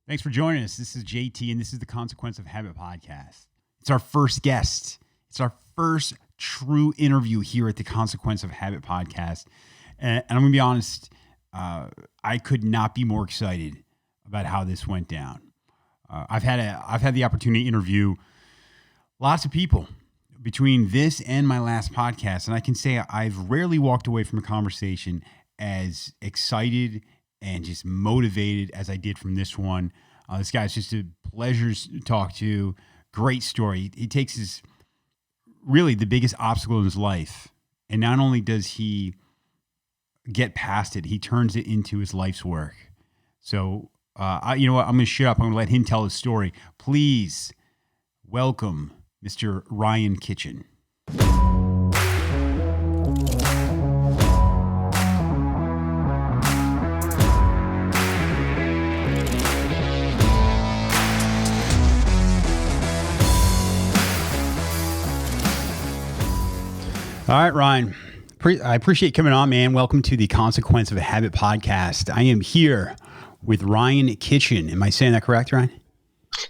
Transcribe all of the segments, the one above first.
Thanks for joining us. This is JT, and this is the Consequence of Habit podcast. It's our first guest. It's our first true interview here at the Consequence of Habit podcast. And I'm going to be honest, I could not be more excited about how this went down. I've had the opportunity to interview lots of people between this and my last podcast, and I can say I've rarely walked away from a conversation as excited and just motivated as I did from this one. This guy's just a pleasure to talk to. Great story. He takes his really the biggest obstacle in his life, and not only does he get past it, he turns it into his life's work. So, you know what? I'm going to shut up. I'm going to let him tell his story. Please welcome Mr. Ryan Kitchen. All right, Ryan. I appreciate you coming on, man. Welcome to the Consequence of a Habit podcast. I am here with Ryan Kitchen. Am I saying that correct, Ryan?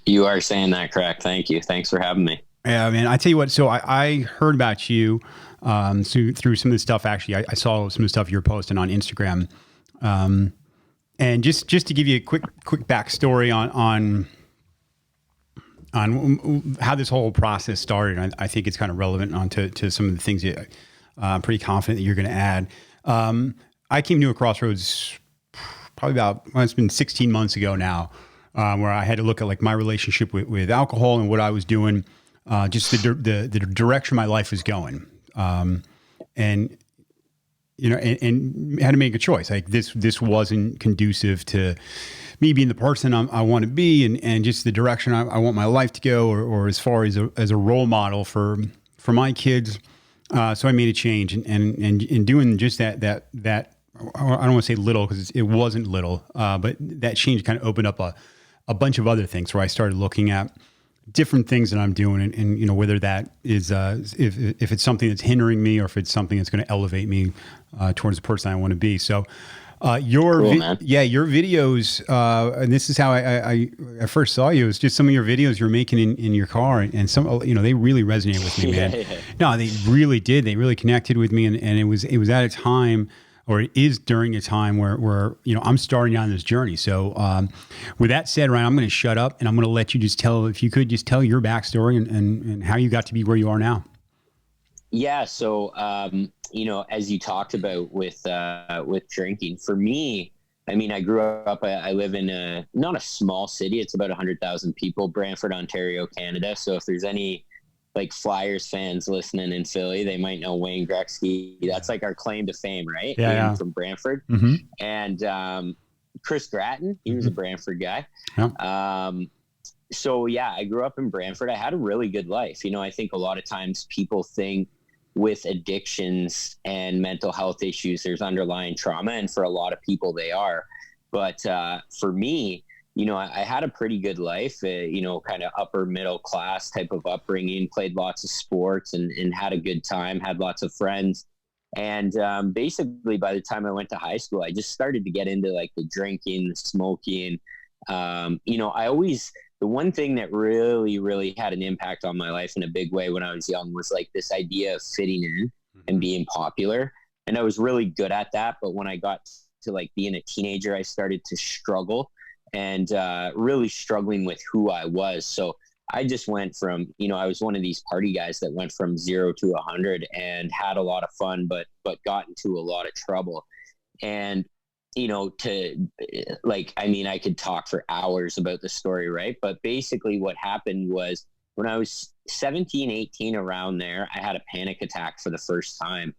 You are saying that correct. Thank you. Thanks for having me. Yeah, man. I tell you what. So I heard about you through some of the stuff. Actually, I saw some of the stuff you were posting on Instagram. And just to give you a quick backstory on how this whole process started, I think it's kind of relevant to some of the things that I'm pretty confident that you're going to add. I came to a crossroads probably it's been 16 months ago now, where I had to look at like my relationship with alcohol and what I was doing, just the direction my life was going. And you know, and had to make a choice. Like this wasn't conducive to me being the person I want to be, and just the direction I want my life to go, or as far as a role model for my kids. So I made a change, and in doing just that I don't want to say little because it wasn't little, but that change kind of opened up a bunch of other things where I started looking at different things that I'm doing, and you know, whether that is if it's something that's hindering me or if it's something that's going to elevate me towards the person I want to be. So your videos, and this is how I first saw you. It's just some of your videos you're making in your car, and some, you know, they really resonated with me, man. Yeah. No, they really did. They really connected with me, and it was at a time, or it is during a time where you know, I'm starting on this journey. So with that said, Ryan, I'm going to shut up and I'm going to let you just tell your backstory and how you got to be where you are now. Yeah. So, you know, as you talked about with drinking, for me, I mean, I grew up, I live in not a small city. It's about 100,000 people, Brantford, Ontario, Canada. So if there's any like Flyers fans listening in Philly, they might know Wayne Gretzky. That's like our claim to fame, right? Yeah. From Brantford. Mm-hmm. And Chris Gratton, he was a Brantford guy. Yeah. So yeah, I grew up in Brantford. I had a really good life. You know, I think a lot of times people think with addictions and mental health issues, there's underlying trauma. And for a lot of people, they are. But for me, you know, I had a pretty good life, you know, kind of upper middle class type of upbringing, played lots of sports and had a good time, had lots of friends. And basically by the time I went to high school, I just started to get into like the drinking, the smoking. You know, the one thing that really, really had an impact on my life in a big way when I was young was like this idea of fitting in and being popular. And I was really good at that. But when I got to like being a teenager, I started to struggle and really struggling with who I was. So I just went from, you know, I was one of these party guys that went from 0 to 100 and had a lot of fun, but got into a lot of trouble. And, you know, I mean, I could talk for hours about the story, right? But basically what happened was when I was 17, 18, around there, I had a panic attack for the first time.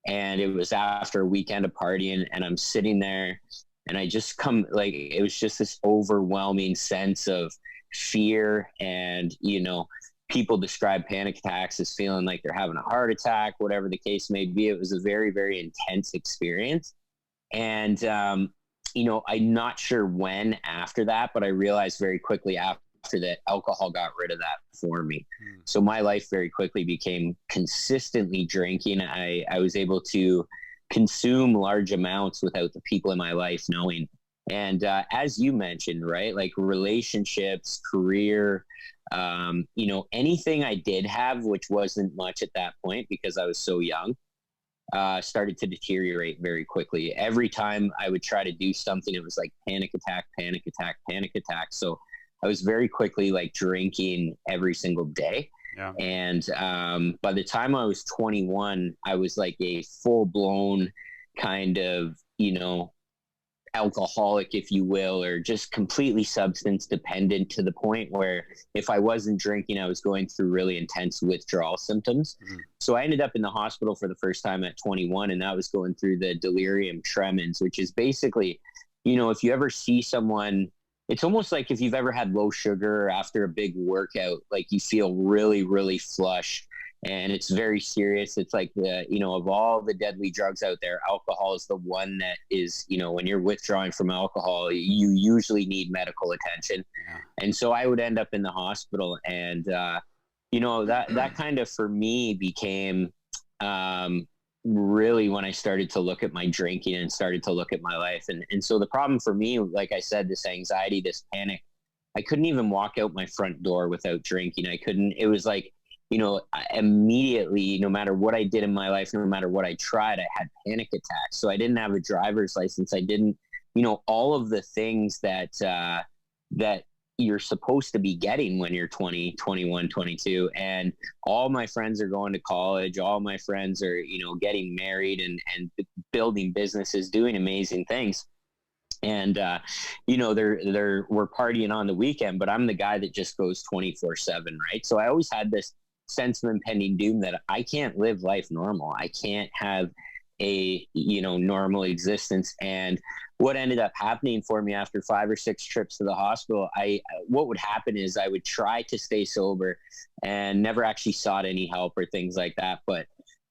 And it was after a weekend of partying, and I'm sitting there and I just it was just this overwhelming sense of fear. And, you know, people describe panic attacks as feeling like they're having a heart attack, whatever the case may be. It was a very, very intense experience. And, you know, I'm not sure when after that, but I realized very quickly after that alcohol got rid of that for me. So my life very quickly became consistently drinking. I was able to consume large amounts without the people in my life knowing. And as you mentioned, right, like relationships, career, anything I did have, which wasn't much at that point because I was so young, started to deteriorate very quickly. Every time I would try to do something, it was like panic attack, panic attack, panic attack. So I was very quickly like drinking every single day. Yeah. And by the time I was 21, I was like a full blown kind of, alcoholic, if you will, or just completely substance dependent to the point where if I wasn't drinking, I was going through really intense withdrawal symptoms. Mhm. So I ended up in the hospital for the first time at 21, and that was going through the delirium tremens, which is basically, if you ever see someone, it's almost like if you've ever had low sugar after a big workout, like you feel really, really flush and it's very serious. It's like of all the deadly drugs out there, alcohol is the one that is, when you're withdrawing from alcohol, you usually need medical attention. Yeah. And so I would end up in the hospital, and that kind of for me became really when I started to look at my drinking and started to look at my life. And so the problem for me, like I said, this anxiety, this panic, I couldn't even walk out my front door without drinking. I couldn't. It was like, immediately, no matter what I did in my life, no matter what I tried, I had panic attacks. So I didn't have a driver's license. I didn't, all of the things that you're supposed to be getting when you're 20, 21, 22. And all my friends are going to college. All my friends are, getting married and building businesses, doing amazing things. And, we're partying on the weekend, but I'm the guy that just goes 24/7. Right. So I always had this sense of impending doom that I can't live life normal. I can't have a, normal existence. And what ended up happening for me after 5 or 6 trips to the hospital, what would happen is I would try to stay sober and never actually sought any help or things like that. But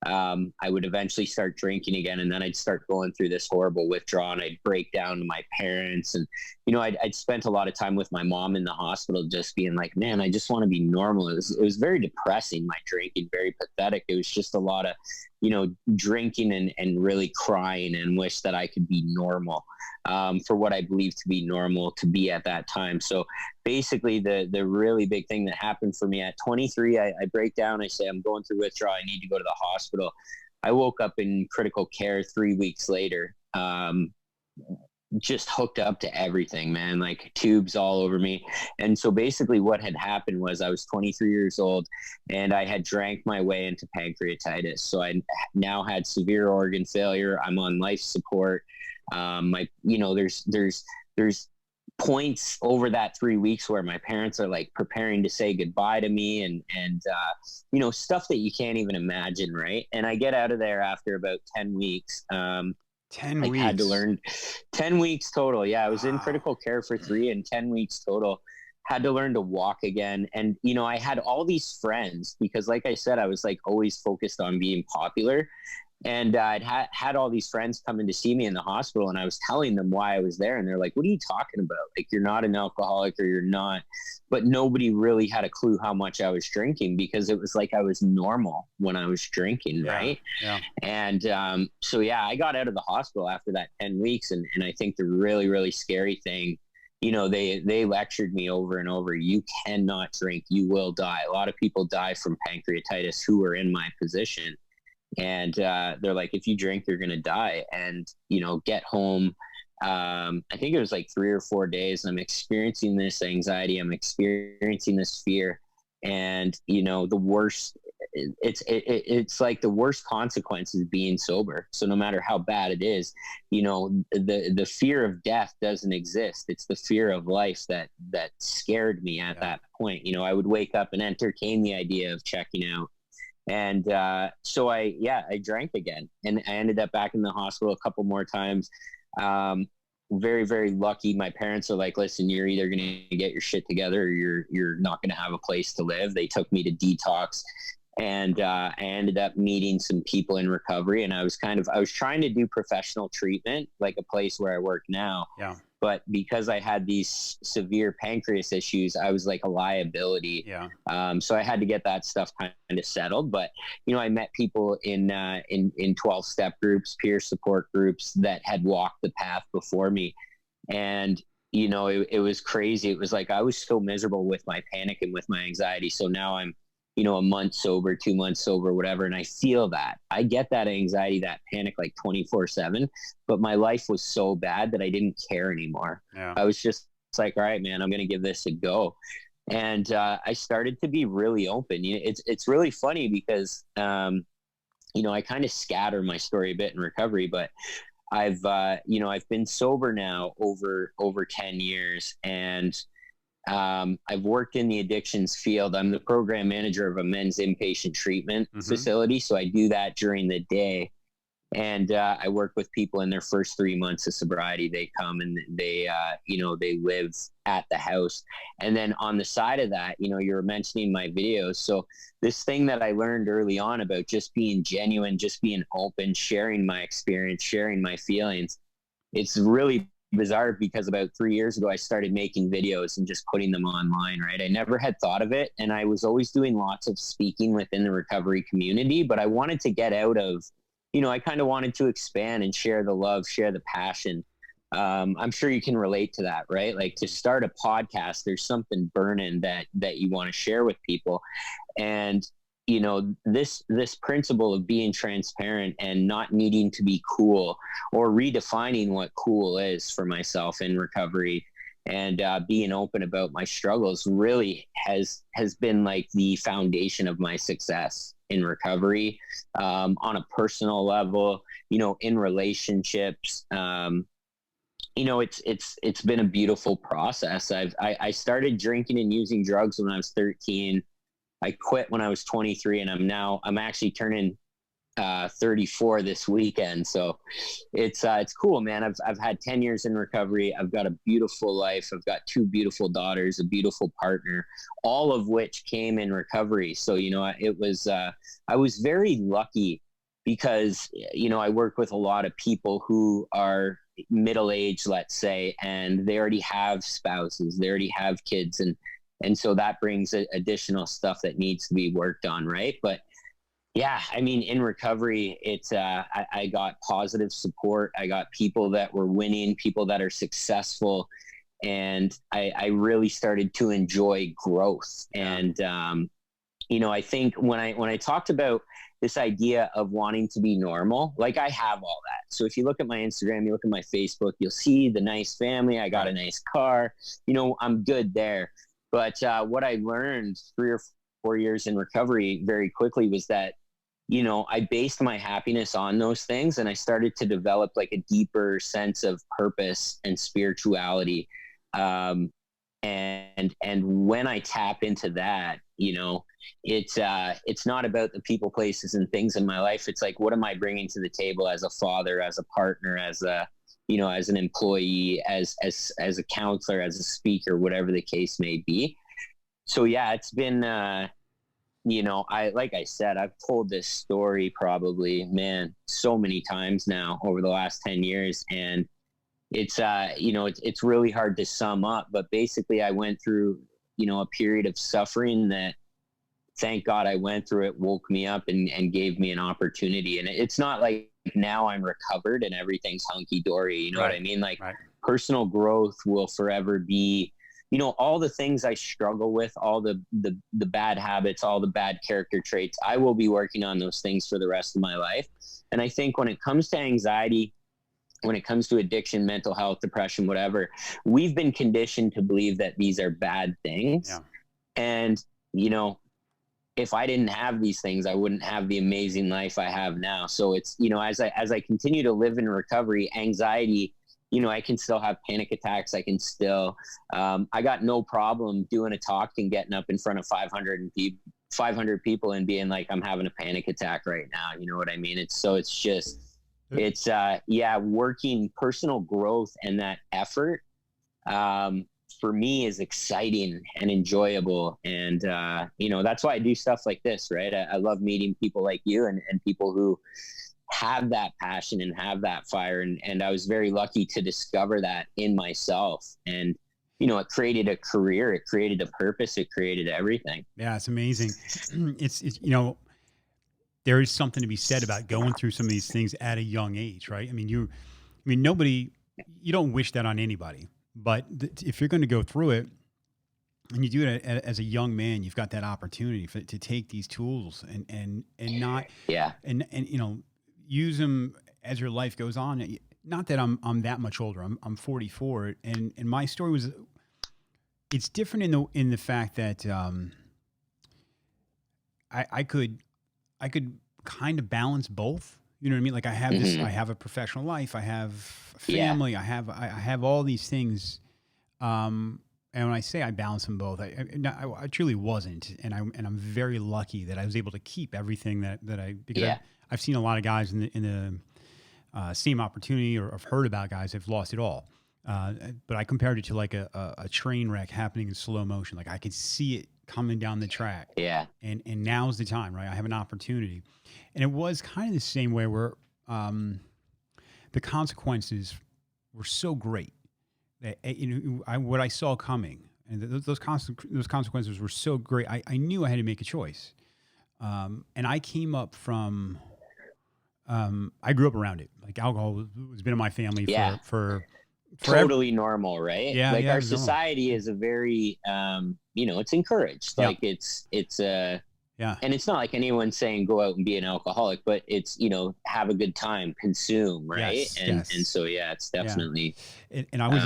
I would eventually start drinking again, and then I'd start going through this horrible withdrawal, and I'd break down to my parents. And, I'd spent a lot of time with my mom in the hospital just being like, man, I just want to be normal. It was very depressing, my drinking, very pathetic. It was just a lot of, drinking and really crying and wish that I could be normal for what I believe to be normal to be at that time. So basically the really big thing that happened for me at 23, I break down. I say, I'm going through withdrawal. I need to go to the hospital. I woke up in critical care 3 weeks later, just hooked up to everything, man, like tubes all over me. And so basically what had happened was I was 23 years old and I had drank my way into pancreatitis. So I now had severe organ failure. I'm on life support. There's points over that 3 weeks where my parents are like preparing to say goodbye to me and stuff that you can't even imagine. Right. And I get out of there after about 10 weeks. 10 I weeks. had to learn 10 weeks total. Yeah. I was in Wow. critical care for 3 and 10 weeks total. Had to learn to walk again. And, I had all these friends because like I said, I was like always focused on being popular. And I'd had all these friends come in to see me in the hospital, and I was telling them why I was there. And they're like, what are you talking about? Like, you're not an alcoholic or you're not. But nobody really had a clue how much I was drinking because it was like I was normal when I was drinking. Yeah. Right. Yeah. And I got out of the hospital after that 10 weeks. And I think the really, really scary thing, they lectured me over and over. You cannot drink. You will die. A lot of people die from pancreatitis who were in my position. And they're like, if you drink, you're going to die. And, get home. I think it was like 3 or 4 days. And I'm experiencing this anxiety. I'm experiencing this fear. And, the worst, it's like the worst consequence is being sober. So no matter how bad it is, the fear of death doesn't exist. It's the fear of life that scared me at that point. I would wake up and entertain the idea of checking out. And so I drank again, and I ended up back in the hospital a couple more times. Very, very lucky. My parents are like, listen, you're either going to get your shit together or you're not going to have a place to live. They took me to detox, and I ended up meeting some people in recovery. And I was trying to do professional treatment, like a place where I work now. Yeah. But because I had these severe pancreas issues, I was like a liability. Yeah. So I had to get that stuff kind of settled. But, I met people in 12-step groups, peer support groups that had walked the path before me. And, it was crazy. It was like I was so miserable with my panic and with my anxiety. So now I'm, a month sober, 2 months sober, whatever. And I feel that. I get that anxiety, that panic like 24/7. But my life was so bad that I didn't care anymore. Yeah. I was just like, all right, man, I'm going to give this a go. And I started to be really open. It's really funny because, I kind of scatter my story a bit in recovery, but I've been sober now over 10 years, and I've worked in the addictions field. I'm the program manager of a men's inpatient treatment facility. So I do that during the day. And I work with people in their first 3 months of sobriety. They come and they live at the house. And then on the side of that, you were mentioning my videos. So this thing that I learned early on about just being genuine, just being open, sharing my experience, sharing my feelings, it's really bizarre because about 3 years ago, I started making videos and just putting them online, right? I never had thought of it. And I was always doing lots of speaking within the recovery community, but I wanted to get out of, I kind of wanted to expand and share the love, share the passion. I'm sure you can relate to that, right? Like to start a podcast, there's something burning that you want to share with people. And this principle of being transparent and not needing to be cool, or redefining what cool is for myself in recovery, and being open about my struggles really has been like the foundation of my success in recovery, on a personal level, in relationships. It's been a beautiful process. I started drinking and using drugs when I was 13. I quit when I was 23, and I'm actually turning 34 this weekend. So it's cool, man. I've had 10 years in recovery. I've got a beautiful life. I've got 2 beautiful daughters, a beautiful partner, all of which came in recovery. So, I was very lucky because, I work with a lot of people who are middle-aged, let's say, and they already have spouses, they already have kids. And so that brings additional stuff that needs to be worked on. Right. But yeah, I mean, in recovery, I got positive support. I got people that were winning, people that are successful, and I really started to enjoy growth. And I think when I talked about this idea of wanting to be normal, like I have all that. So if you look at my Instagram, you look at my Facebook, you'll see the nice family. I got a nice car. I'm good there. But what I learned 3 or 4 years in recovery very quickly was that I based my happiness on those things, and I started to develop like a deeper sense of purpose and spirituality. And when I tap into that, it's not about the people, places, and things in my life. It's like, what am I bringing to the table as a father, as a partner, as as an employee, as a counselor, as a speaker, whatever the case may be. So yeah, it's been, like I said, I've told this story probably, man, so many times now over the last 10 years. And it's really hard to sum up, but basically I went through, a period of suffering that, thank God I went through it, woke me up and gave me an opportunity. And it's not like now I'm recovered and everything's hunky dory. You know what I mean? Like personal growth will forever be, all the things I struggle with, all the bad habits, all the bad character traits, I will be working on those things for the rest of my life. And I think when it comes to anxiety, when it comes to addiction, mental health, depression, whatever, we've been conditioned to believe that these are bad things. Yeah. And, if I didn't have these things, I wouldn't have the amazing life I have now. So it's, as I continue to live in recovery, anxiety, I can still have panic attacks. I can still, I got no problem doing a talk and getting up in front of 500 people and being like, I'm having a panic attack right now. You know what I mean? It's working personal growth and that effort, for me is exciting and enjoyable. And, that's why I do stuff like this, right? I love meeting people like you and people who have that passion and have that fire. And I was very lucky to discover that in myself. And, it created a career, it created a purpose, it created everything. Yeah, it's amazing. It's there is something to be said about going through some of these things at a young age, right? I mean, nobody you don't wish that on anybody, but if you're going to go through it and you do it as a young man, you've got that opportunity to take these tools and not, Yeah. and, use them as your life goes on. Not that I'm that much older. I'm 44, and my story was, it's different in the fact that I could kind of balance both. You know what I mean? Like I have this, I have a professional life, I have a family, I have all these things. And when I say I balance them both, I truly wasn't, and I'm very lucky that I was able to keep everything because I've seen a lot of guys in the same opportunity, or I've heard about guys that've lost it all. But I compared it to like a train wreck happening in slow motion. Like I could see it coming down the track. Yeah. And now's the time, right? I have an opportunity. And it was kind of the same way where the consequences were so great that what I saw coming, and those consequences were so great. I knew I had to make a choice. And I came up from, I grew up around it. Like alcohol has been in my family for totally normal, right? Yeah. Like our society is a very, it's encouraged. Like it's and it's not like anyone's saying go out and be an alcoholic, but it's, have a good time, consume, right? Yes, and so, it's definitely. And I was,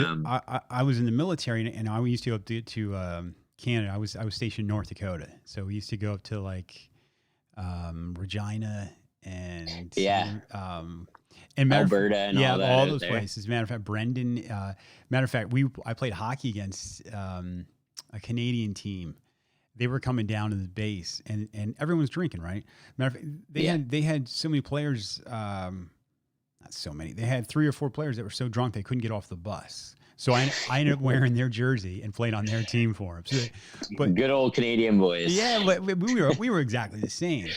I was in the military, and I used to go up to Canada. I was stationed in North Dakota. So we used to go up to like, Regina and Alberta and all that. All those places. Matter of fact, Brendan, I played hockey against, a Canadian team. They were coming down to the base, and everyone's drinking, right? Matter of fact, they had so many players, not so many. They had 3 or 4 players that were so drunk they couldn't get off the bus. So I ended up wearing their jersey and played on their team for them. So, but good old Canadian boys. Yeah, but we were exactly the same.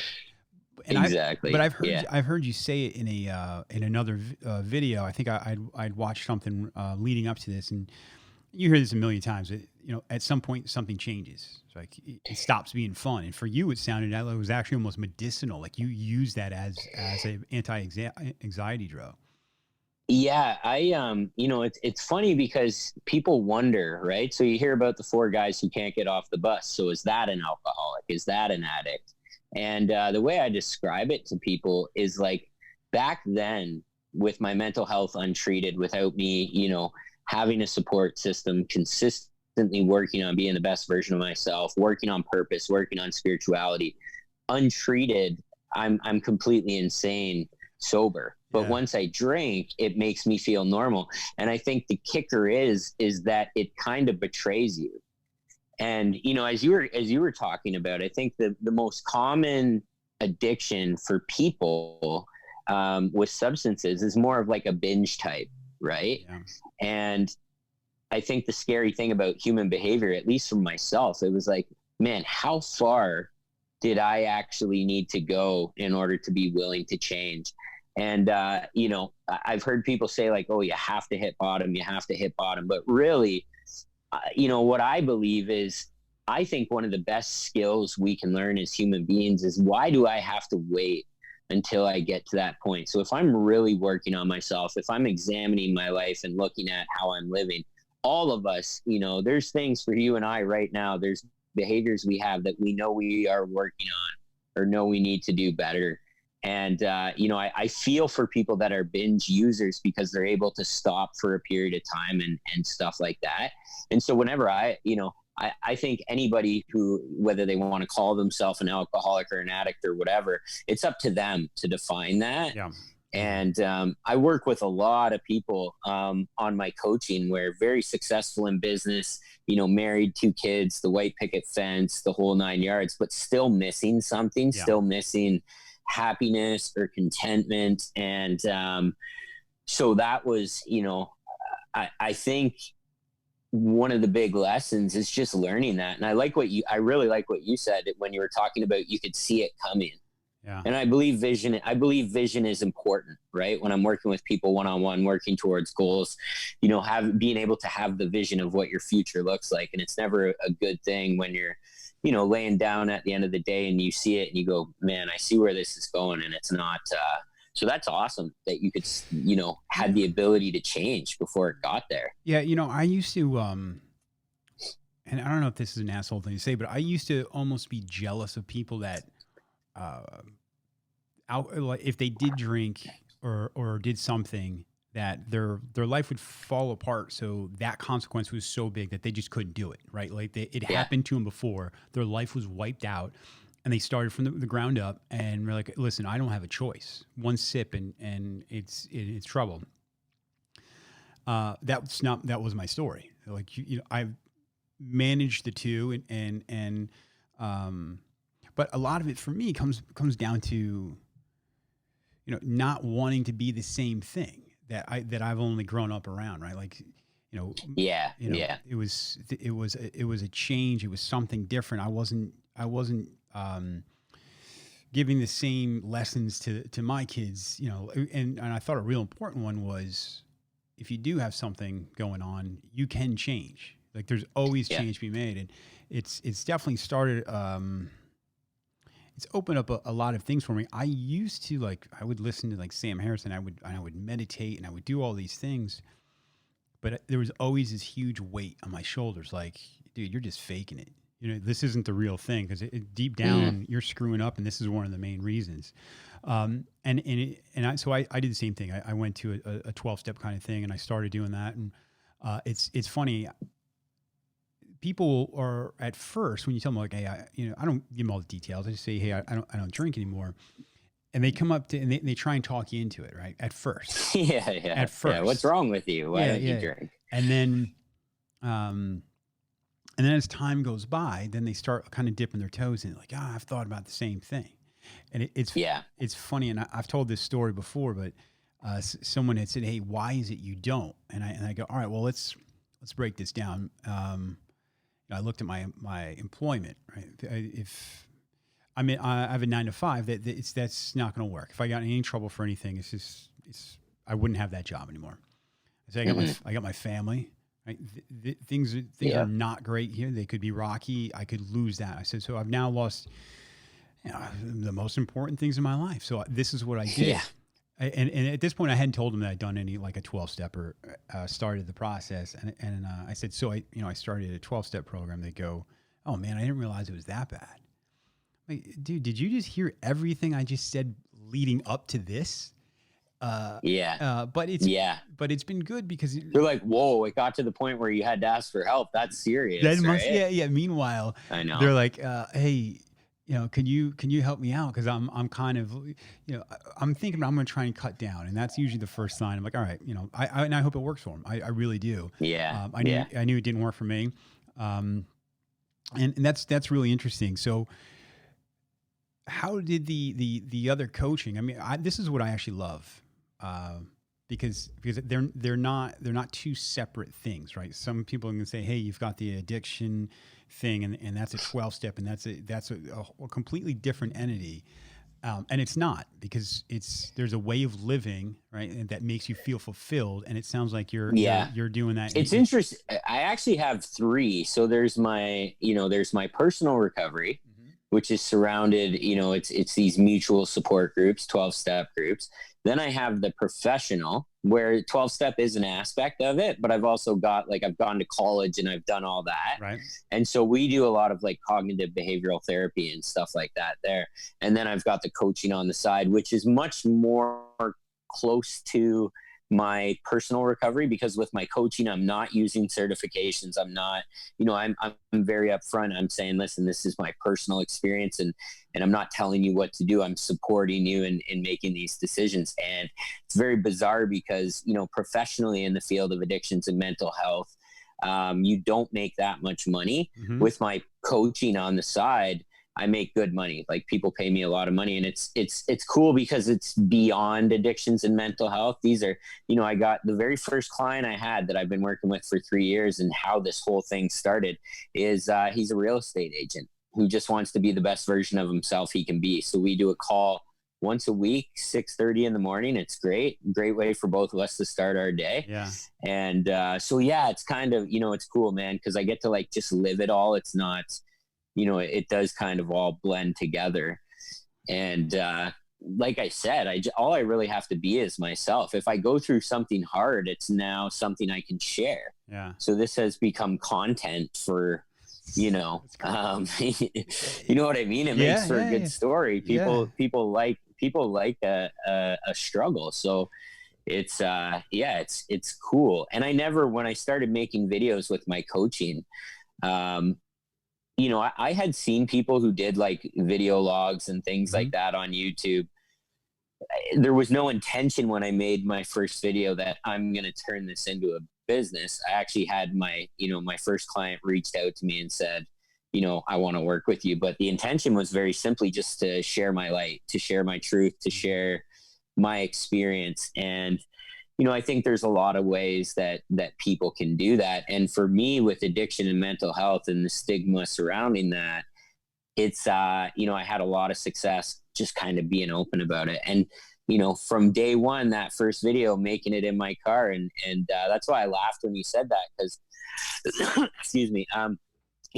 And exactly. But I've heard you say it in another video. I think I'd watched something leading up to this, and you hear this a million times. At some point something changes. It's like it stops being fun. And for you, it sounded like it was actually almost medicinal. Like you use that as an anti-anxiety drug. Yeah, it's funny because people wonder, right? So you hear about the 4 guys who can't get off the bus. So is that an alcoholic? Is that an addict? And the way I describe it to people is like back then with my mental health untreated, without me, having a support system, consistently working on being the best version of myself, working on purpose, working on spirituality, untreated, I'm completely insane sober. But once I drink, it makes me feel normal. And I think the kicker is that it kind of betrays you. And, as you were talking about, I think the most common addiction for people with substances is more of like a binge type, right? Yeah. And I think the scary thing about human behavior, at least for myself, it was like, man, how far did I actually need to go in order to be willing to change? And, I've heard people say like, oh, you have to hit bottom. But really, what I believe is, I think one of the best skills we can learn as human beings is, why do I have to wait until I get to that point? So if I'm really working on myself, if I'm examining my life and looking at how I'm living, all of us, there's things for you and I right now, there's behaviors we have that we know we are working on or know we need to do better. And, I feel for people that are binge users because they're able to stop for a period of time and stuff like that. And so whenever I think anybody who, whether they want to call themselves an alcoholic or an addict or whatever, it's up to them to define that. Yeah. And I work with a lot of people on my coaching, where very successful in business, married, 2 kids, the white picket fence, the whole 9 yards, but still missing something, still missing happiness or contentment. And so that was, I think one of the big lessons is just learning that. And I really like what you said when you were talking about, you could see it coming. Yeah. And I believe vision is important, right? When I'm working with people one-on-one, working towards goals, being able to have the vision of what your future looks like. And it's never a good thing when you're, laying down at the end of the day and you see it and you go, man, I see where this is going. And it's not So that's awesome that you could, you know, had the ability to change before it got there. Yeah. You know, I used to, and I don't know if this is an asshole thing to say, but I used to almost be jealous of people that, uh, like if they did drink or did something that their life would fall apart. So that consequence was so big that they just couldn't do it. Right. Like it Yeah. happened to them before. Their life was wiped out. And they started from the ground up, and we're like, "Listen, I don't have a choice. One sip, and it's trouble." That was my story. Like you know, I've managed the two, but a lot of it for me comes down to, you know, not wanting to be the same thing that I've only grown up around, right? Like, you know, Yeah. it was a change. It was something different. I wasn't giving the same lessons to my kids, you know, and I thought a real important one was, if you do have something going on, you can change. Like there's always change to be made. And it's definitely started, it's opened up a lot of things for me. I used to I would listen to like Sam Harrison. I would meditate and I would do all these things, but there was always this huge weight on my shoulders. Like, dude, you're just faking it. You know, this isn't the real thing, because deep down you're screwing up, and this is one of the main reasons. So I did the same thing. I went to a 12-step kind of thing, and I started doing that. And it's funny. People are at first, when you tell them like, hey, I don't give them all the details. I just say, hey, I don't drink anymore. And they come up to, and they try and talk you into it, right? At first. Yeah. At first. Yeah. What's wrong with you? Why don't you drink? And then as time goes by, then they start kind of dipping their toes in, like, I've thought about the same thing. And it's funny. And I've told this story before, but someone had said, hey, why is it you don't? And I go, all right, well, let's break this down. I looked at my employment, right? If I have a 9 to 5, that's not going to work. If I got in any trouble for anything, I wouldn't have that job anymore. I said, I got my family. Right? Things are not great here. They could be rocky. I could lose that. I said, so I've now lost, you know, the most important things in my life. So this is what I did. Yeah. And at this point, I hadn't told them that I'd done any like a 12-step or started the process. And I said, so I started a 12-step program. They go, oh man, I didn't realize it was that bad. Like, dude, did you just hear everything I just said leading up to this? But it's been good because you're like, whoa, it got to the point where you had to ask for help. That's serious. Right? Yeah. Meanwhile, I know they're like, hey, you know, can you help me out? Cause I'm kind of, you know, I'm thinking I'm going to try and cut down. And that's usually the first sign. I'm like, all right, you know, and I hope it works for them. I really do. Yeah. I knew it didn't work for me. And that's really interesting. So how did the other coaching, I mean, this is what I actually love. Because they're not two separate things, right? Some people can say, hey, you've got the addiction thing, and that's a 12-step, and that's a completely different entity. And it's not, because there's a way of living, right, and that makes you feel fulfilled. And it sounds like you're doing that. It's interesting. I actually have 3. So there's my personal recovery, which is surrounded, you know, it's these mutual support groups, 12-step groups. Then I have the professional, where 12-step is an aspect of it, but I've also got, like, I've gone to college and I've done all that. Right. And so we do a lot of like cognitive behavioral therapy and stuff like that there. And then I've got the coaching on the side, which is much more close to my personal recovery, because with my coaching, I'm not using certifications. I'm not, you know, I'm very upfront. I'm saying, listen, this is my personal experience, and I'm not telling you what to do. I'm supporting you in making these decisions. And it's very bizarre because, you know, professionally in the field of addictions and mental health, you don't make that much money. With my coaching on the side, I make good money. Like, people pay me a lot of money, and it's cool because it's beyond addictions and mental health. These are, you know, I got the very first client I had that I've been working with for 3 years, and how this whole thing started is he's a real estate agent who just wants to be the best version of himself he can be. So we do a call once a week, 6:30 in the morning. It's great way for both of us to start our day. Yeah. And so it's kind of, you know, it's cool, man, because I get to like just live it all. It's not, you know, it does kind of all blend together. And like I said, all I really have to be is myself. If I go through something hard, it's now something I can share. Yeah. So this has become content for, you know, you know what I mean? It makes Yeah. for a Yeah. good Yeah. story. Yeah. People like a struggle. So it's cool. And when I started making videos with my coaching, um, I had seen people who did like video logs and things Mm-hmm. like that on YouTube. There was no intention when I made my first video that I'm going to turn this into a business. I actually had my first client reached out to me and said, I want to work with you. But the intention was very simply just to share my light, to share my truth, to share my experience. And, I think there's a lot of ways that people can do that. And for me, with addiction and mental health and the stigma surrounding that, it's I had a lot of success just kind of being open about it. And from day one, that first video, making it in my car, and that's why I laughed when you said that, because excuse me,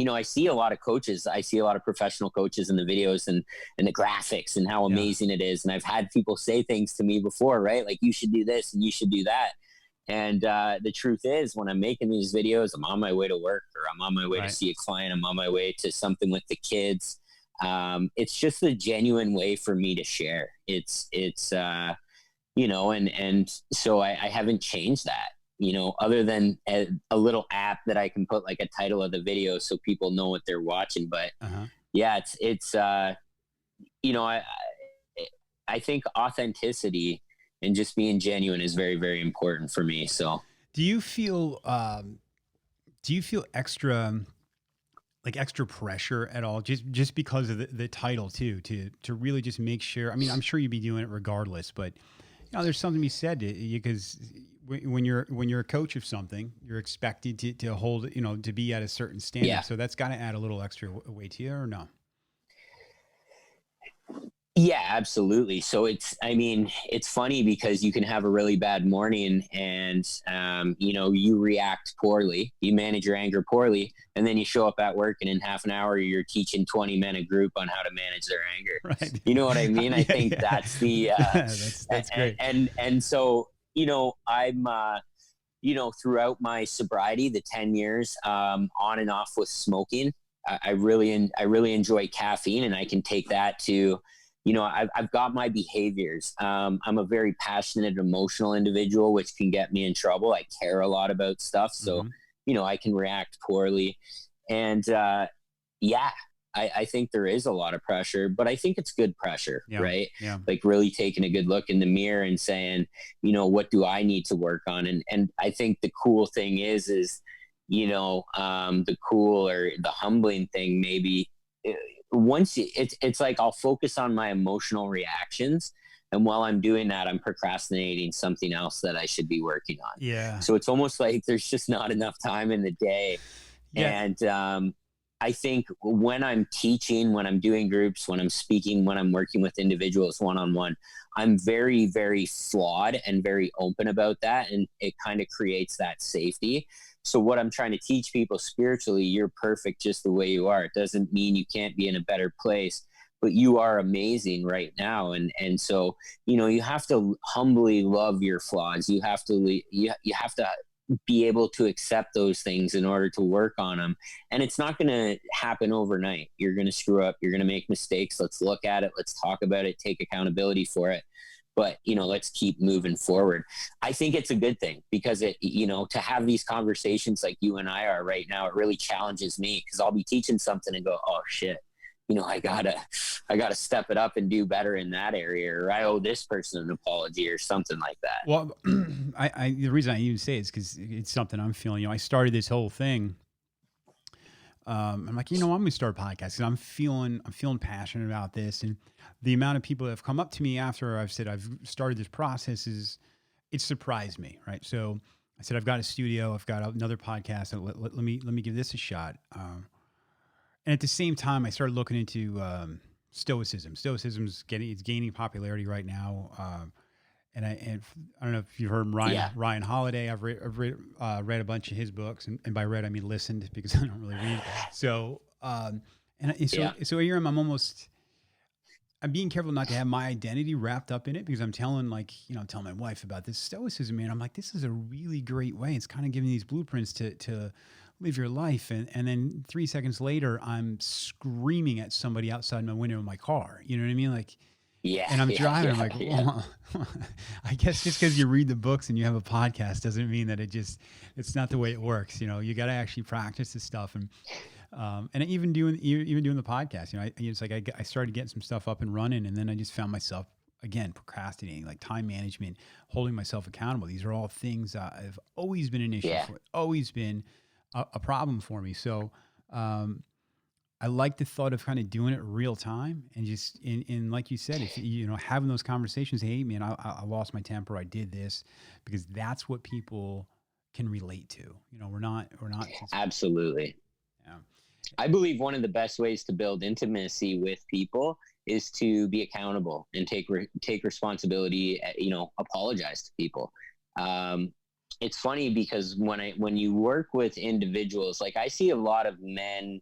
I see a lot of coaches, I see a lot of professional coaches in the videos and the graphics and how amazing it is. And I've had people say things to me before, right? Like, you should do this and you should do that. And the truth is, when I'm making these videos, I'm on my way to work, or I'm on my way to see a client, I'm on my way to something with the kids. It's just a genuine way for me to share. And so I haven't changed that, other than a little app that I can put like a title of the video so people know what they're watching. But yeah, I think authenticity and just being genuine is very, very important for me. So do you feel extra, like extra pressure at all, just because of the title too, to really just make sure? I mean, I'm sure you'd be doing it regardless, but there's something to be said because when you're a coach of something, you're expected to hold, to be at a certain standard. Yeah. So that's got to add a little extra weight to you, or no? Yeah, absolutely. So it's funny because you can have a really bad morning and, you react poorly, you manage your anger poorly, and then you show up at work and in half an hour, you're teaching 20 men a group on how to manage their anger. Right. You know what I mean? I think that's the, that's great. And so, I'm, throughout my sobriety, the 10 years, on and off with smoking, I really enjoy caffeine, and I can take that to, I've got my behaviors. I'm a very passionate, emotional individual, which can get me in trouble. I care a lot about stuff. So, I can react poorly. And I think there is a lot of pressure, but I think it's good pressure, right? Yeah. Like really taking a good look in the mirror and saying, what do I need to work on? And I think the cool thing is, the cool or the humbling thing, maybe it's like I'll focus on my emotional reactions, and while I'm doing that, I'm procrastinating something else that I should be working on. Yeah. So it's almost like there's just not enough time in the day. Yeah. And I think when I'm teaching, when I'm doing groups, when I'm speaking, when I'm working with individuals one-on-one, I'm very, very flawed and very open about that, and it kind of creates that safety. So what I'm trying to teach people spiritually, you're perfect just the way you are. It doesn't mean you can't be in a better place, but you are amazing right now. And so, you have to humbly love your flaws. You have to be able to accept those things in order to work on them. And it's not going to happen overnight. You're going to screw up. You're going to make mistakes. Let's look at it. Let's talk about it, take accountability for it. But, let's keep moving forward. I think it's a good thing because to have these conversations like you and I are right now, it really challenges me, because I'll be teaching something and go, oh shit, I gotta step it up and do better in that area, or I owe this person an apology or something like that. Well, the reason I even say it is because it's something I'm feeling. I started this whole thing. I'm like, I'm going to start a podcast, and I'm feeling passionate about this. And the amount of people that have come up to me after I've said I've started this process it surprised me. Right. So I said, I've got a studio, I've got another podcast. Let me give this a shot. And at the same time, I started looking into stoicism. Stoicism's gaining popularity right now. And I don't know if you've heard Ryan Holiday. I've read a bunch of his books, and by read I mean listened, because I don't really read. So so here I'm almost. I'm being careful not to have my identity wrapped up in it, because I'm telling, like, you know, telling my wife about this stoicism, man. I'm like, this is a really great way. It's kind of giving these blueprints to live your life. And then 3 seconds later, I'm screaming at somebody outside my window in my car. You know what I mean? Like, Yeah, and I'm yeah, driving. I'm yeah, like, yeah. well, I guess just because you read the books and you have a podcast doesn't mean that it's not the way it works. You know, you got to actually practice this stuff. And even doing the podcast, you know, it's like I started getting some stuff up and running, and then I just found myself again procrastinating, like time management, holding myself accountable. These are all things have always been an issue Yeah. for, always been a problem for me. So, I like the thought of kind of doing it real time, and just in like you said, if you know, having those conversations. Hey, man, I lost my temper. I did this, because that's what people can relate to. You know, we're not. Absolutely. Yeah. I believe one of the best ways to build intimacy with people is to be accountable and take responsibility. You know, apologize to people. It's funny because when you work with individuals, like I see a lot of men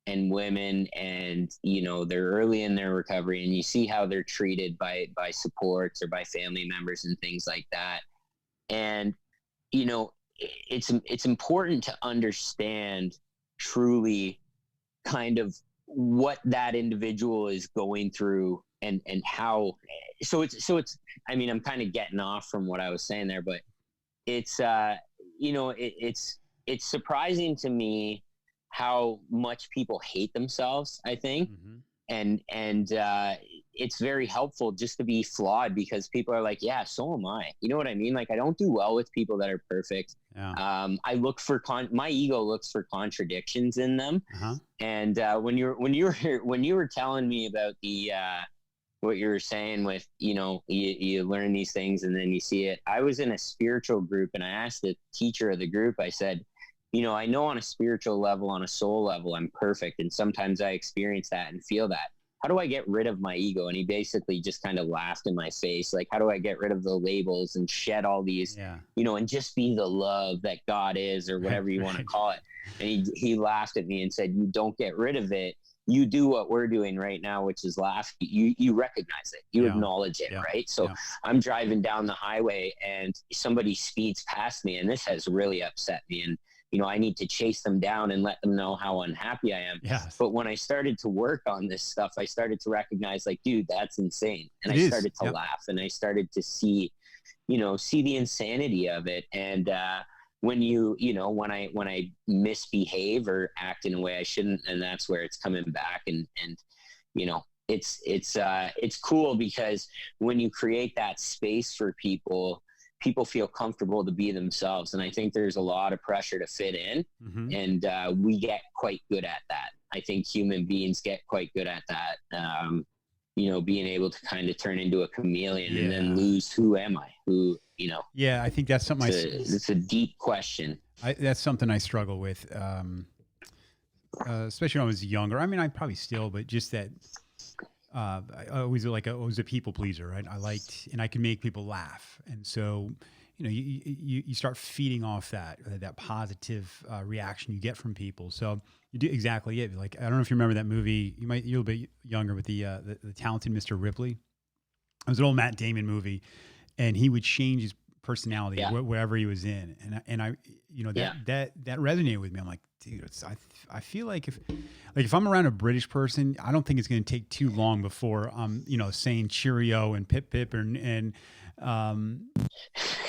and women, and you know, they're early in their recovery, and you see how they're treated by supports or by family members and things like that. And you know, it's important to understand truly kind of what that individual is going through, and how. So it's I mean, I'm kind of getting off from what I was saying there, but it's you know, it's surprising to me how much people hate themselves, I think. Mm-hmm. And it's very helpful just to be flawed, because people are like, yeah, so am I. You know what I mean? Like, I don't do well with people that are perfect. Yeah. I look for my ego looks for contradictions in them. Uh-huh. And when you were telling me about the what you were saying with, you know, you learn these things and then you see it. I was in a spiritual group, and I asked the teacher of the group, I said, you know, I know on a spiritual level, on a soul level, I'm perfect. And sometimes I experience that and feel that. How do I get rid of my ego? And he basically just kind of laughed in my face. Like, how do I get rid of the labels and shed all these, Yeah. you know, and just be the love that God is, or whatever you want to call it. And he laughed at me and said, you don't get rid of it. You do what we're doing right now, which is laugh. You recognize it. You acknowledge it, right? So I'm driving down the highway and somebody speeds past me, and this has really upset me. And you know, I need to chase them down and let them know how unhappy I am. Yes. But when I started to work on this stuff, I started to recognize, like, dude, that's insane. And It I is. started to laugh, and I started to see the insanity of it. And when when I misbehave or act in a way I shouldn't, and that's where it's coming back. And you know, it's cool, because when you create that space for people feel comfortable to be themselves. And I think there's a lot of pressure to fit in. Mm-hmm. And we get quite good at that. I think human beings get quite good at that. You know, being able to kind of turn into a chameleon and then lose, who am I? Who, you know? Yeah, I think that's something it's a deep question. That's something I struggle with, especially when I was younger. I mean, I probably still, but just that I was a people pleaser, right? I liked, and I could make people laugh. And so, you know, you start feeding off that positive reaction you get from people. So you do exactly it. Like, I don't know if you remember that movie. You're a little bit younger, with the Talented Mr. Ripley. It was an old Matt Damon movie, and he would change his personality wherever he was in, and I you know, that resonated with me. I'm like, dude, I feel like if I'm around a British person, I don't think it's going to take too long before I'm, you know, saying cheerio and pip pip and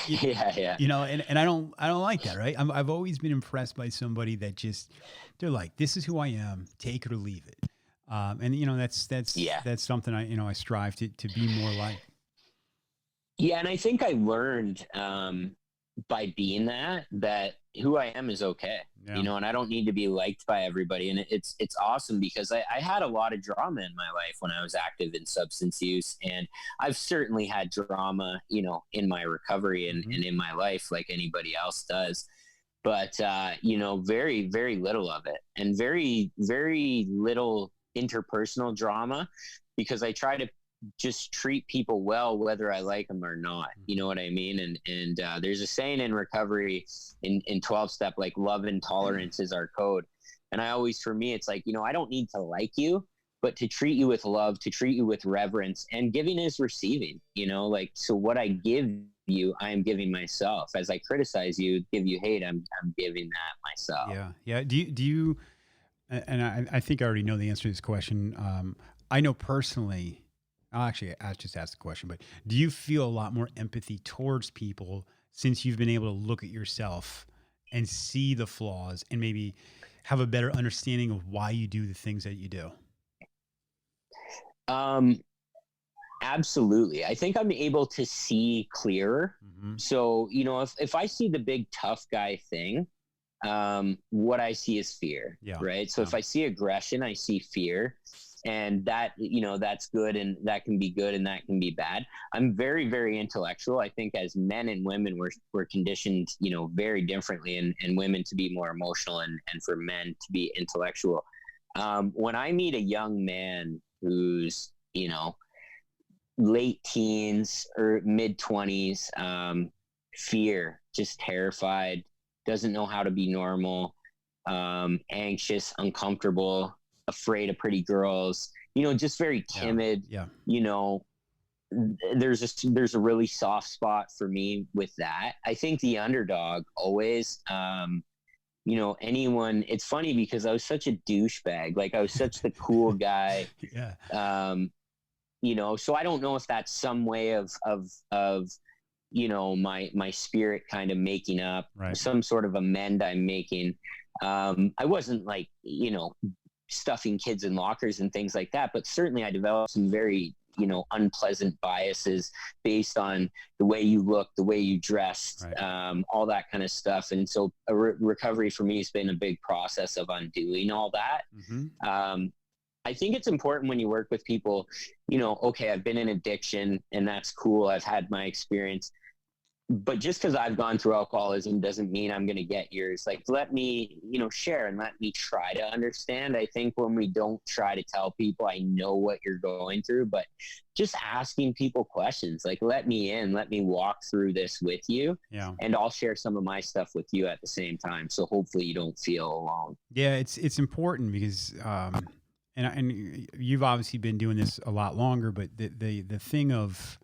you know, and I don't like that, right? I've always been impressed by somebody that just, they're like, this is who I am, take it or leave it. And you know, that's something I strive to be more like. Yeah, and I think I learned by being that who I am is okay, you know, and I don't need to be liked by everybody. And it's awesome, because I had a lot of drama in my life when I was active in substance use, and I've certainly had drama, you know, in my recovery and in my life, like anybody else does. But you know, very, very little of it, and very, very little interpersonal drama, because I try to just treat people well, whether I like them or not. You know what I mean? And there's a saying in recovery in 12-step, like, love and tolerance is our code. And I always, for me, it's like, you know, I don't need to like you, but to treat you with love, to treat you with reverence, and giving is receiving, like, so what I give you, I am giving myself. As I criticize you, give you hate, I'm giving that myself. Yeah. Yeah. Do you, and I think I already know the answer to this question. I know personally, I'll just ask the question, but do you feel a lot more empathy towards people since you've been able to look at yourself and see the flaws and maybe have a better understanding of why you do the things that you do? Absolutely. I think I'm able to see clearer. Mm-hmm. So, if I see the big tough guy thing, what I see is fear. Yeah. Right. So if I see aggression, I see fear, and that, that's good, and that can be good, and that can be bad. I'm very, very intellectual. I think as men and women, we're conditioned, very differently, and women to be more emotional, and for men to be intellectual. When I meet a young man who's, late teens or mid 20s, fear, just terrified, doesn't know how to be normal, anxious, uncomfortable, afraid of pretty girls, just very timid. Yeah. There's a really soft spot for me with that. I think the underdog always, anyone, it's funny because I was such a douchebag. Like, I was such the cool guy. Yeah. So I don't know if that's some way of my spirit kind of making up, Right. some sort of amend I'm making. I wasn't like, stuffing kids in lockers and things like that, but certainly I developed some very, unpleasant biases based on the way you look, the way you dressed, right. All that kind of stuff. And so recovery for me has been a big process of undoing all that. Mm-hmm. I think it's important when you work with people, okay, I've been in addiction and that's cool. I've had my experience, but just because I've gone through alcoholism doesn't mean I'm going to get yours. Like, let me, share, and let me try to understand. I think when we don't try to tell people, I know what you're going through, but just asking people questions, like, let me in, let me walk through this with you. Yeah. And I'll share some of my stuff with you at the same time. So hopefully you don't feel alone. Yeah. It's important because, and you've obviously been doing this a lot longer, but the thing of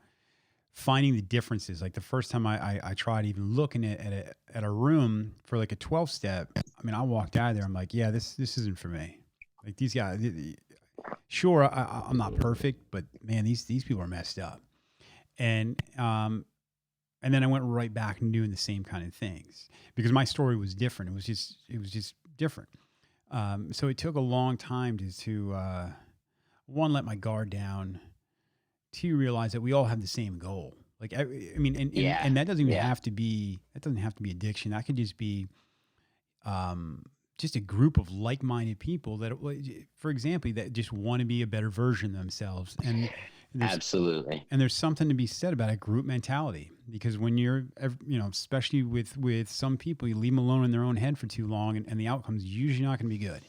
finding the differences, like the first time I tried even looking at a room for like a 12-step, I mean, I walked out of there, I'm like, yeah, this isn't for me. Like, these guys, sure, I'm not perfect, but man, these people are messed up. And then I went right back and doing the same kind of things because my story was different. It was just different. So it took a long time to one, let my guard down, to realize that we all have the same goal. Like, I mean, and that doesn't even have to be, addiction. That could just be, just a group of like-minded people that, for example, that just want to be a better version of themselves. And absolutely. And there's something to be said about a group mentality, because when you're, especially with some people, you leave them alone in their own head for too long, and the outcome's usually not going to be good.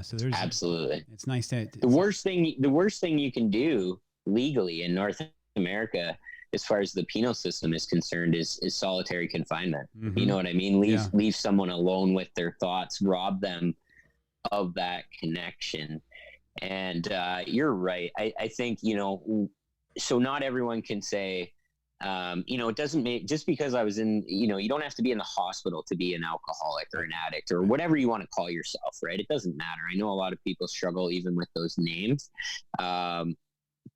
So there's absolutely. It's nice to the worst thing you can do legally in North America, as far as the penal system is concerned, is solitary confinement. Mm-hmm. You know what I mean? Leave someone alone with their thoughts, rob them of that connection. And you're right. I think, so not everyone can say, it doesn't make, just because I was in, you don't have to be in the hospital to be an alcoholic or an addict or whatever you want to call yourself, right? It doesn't matter. I know a lot of people struggle even with those names.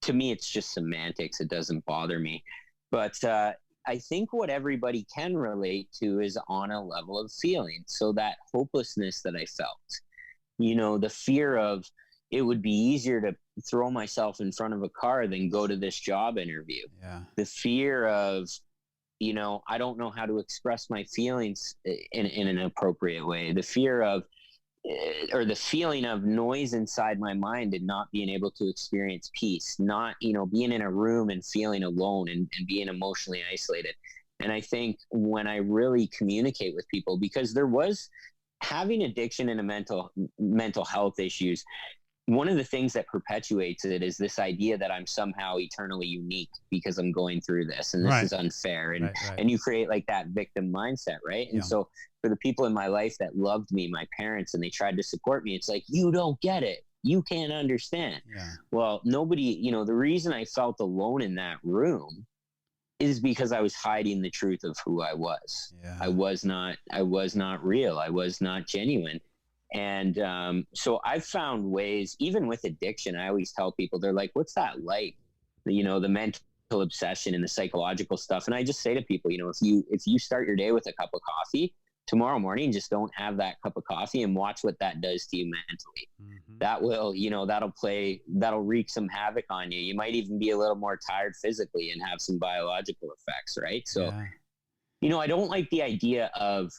To me, it's just semantics. It doesn't bother me. But I think what everybody can relate to is on a level of feeling. So that hopelessness that I felt, the fear of, it would be easier to throw myself in front of a car than go to this job interview. Yeah. The fear of, I don't know how to express my feelings in an appropriate way. The fear of, or the feeling of noise inside my mind and not being able to experience peace, not, being in a room and feeling alone and being emotionally isolated. And I think when I really communicate with people, because there was having addiction and a mental health issues, one of the things that perpetuates it is this idea that I'm somehow eternally unique because I'm going through this, and this is unfair. And, and you create like that victim mindset. Right. And so for the people in my life that loved me, my parents, and they tried to support me, it's like, you don't get it. you can't understand. Yeah. Well, nobody, you know, the reason I felt alone in that room is because I was hiding the truth of who I was. Yeah. I was not real. I was not genuine. And so I've found ways, even with addiction, I always tell people, they're like, what's that like? You know, the mental obsession and the psychological stuff. And I just say to people, you know, if you start your day with a cup of coffee, tomorrow morning, just don't have that cup of coffee and watch what that does to you mentally. Mm-hmm. That will, you know, that'll wreak some havoc on you. You might even be a little more tired physically and have some biological effects, right? So, Yeah. you know, I don't like the idea of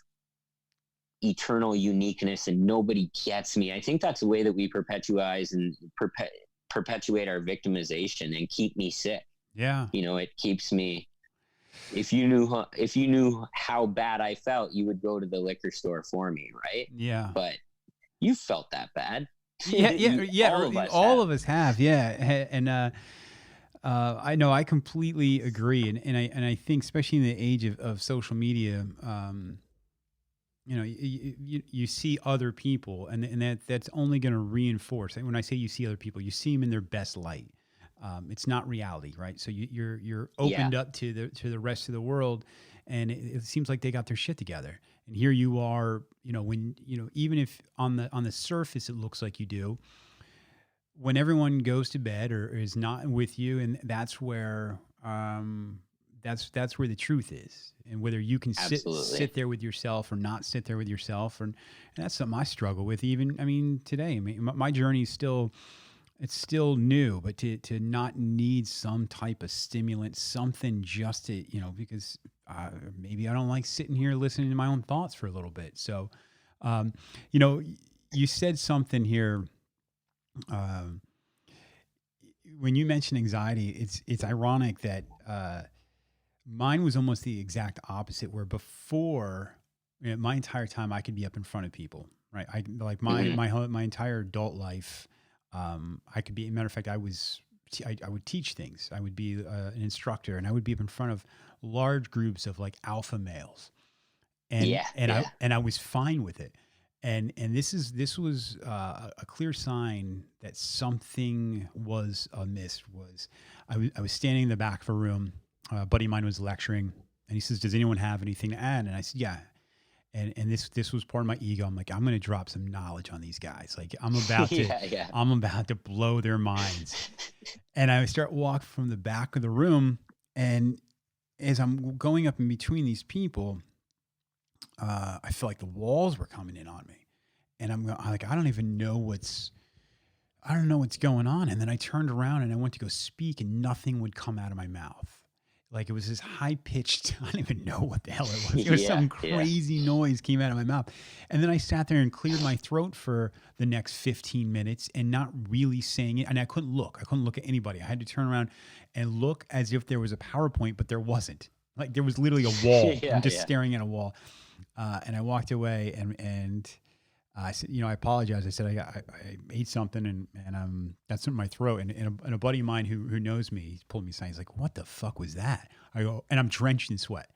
eternal uniqueness and nobody gets me. I think that's the way that we perpetuate our victimization and keep me sick. Yeah. You know, it keeps me. If you knew how bad I felt, you would go to the liquor store for me, right? Yeah. But you felt that bad. Yeah. All of us have. Yeah. And I know I completely agree. And I think especially in the age of social media, you know, you see other people, and that's only going to reinforce. And when I say you see other people, you see them in their best light. It's not reality, right? So you're opened up to the rest of the world, and it seems like they got their shit together. And here you are, you know, when you know, even if on the surface it looks like you do, when everyone goes to bed or is not with you, and that's where that's where the truth is, and whether you can sit there with yourself or not sit there with yourself, and that's something I struggle with. Even today, my journey is still. It's still new, but to not need some type of stimulant, something just to, you know, because maybe I don't like sitting here listening to my own thoughts for a little bit. So, you know, you said something here. When you mention anxiety, it's ironic that mine was almost the exact opposite, where before, you know, my entire time I could be up in front of people, right? I like my entire adult life. I could be, matter of fact, I would teach things. I would be an instructor, and I would be up in front of large groups of like alpha males, and I was fine with it. And this was a clear sign that something was amiss. I was standing in the back of a room. A buddy of mine was lecturing, and he says, "Does anyone have anything to add?" And I said, "Yeah." And this was part of my ego. I'm like, I'm going to drop some knowledge on these guys. Like I'm about to, I'm about to blow their minds. And I start walking from the back of the room, and as I'm going up in between these people, I feel like the walls were coming in on me, and I'm like, I don't know what's going on. And then I turned around and I went to go speak, and nothing would come out of my mouth. Like it was this high pitched, I don't even know what the hell it was. It was some crazy noise came out of my mouth. And then I sat there and cleared my throat for the next 15 minutes and not really saying it. And I couldn't look at anybody. I had to turn around and look as if there was a PowerPoint, but there wasn't. Like there was literally a wall. I'm just staring at a wall. And I walked away and I said, you know, I apologize. I said, I ate something and that's in my throat. And a buddy of mine who knows me, he pulled me aside. He's like, what the fuck was that? I go, and I'm drenched in sweat.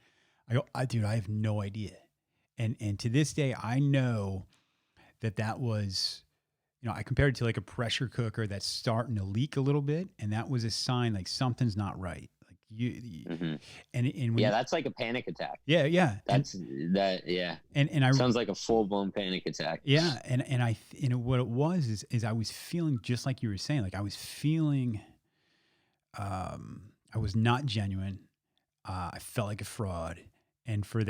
I go, dude, I have no idea. And to this day, I know that was, you know, I compared it to like a pressure cooker that's starting to leak a little bit. And that was a sign like something's not right. And when that's like a panic attack. Yeah. And I sounds like a full blown panic attack. Yeah. And what it was is I was feeling just like you were saying, like I was feeling, I was not genuine. I felt like a fraud. And for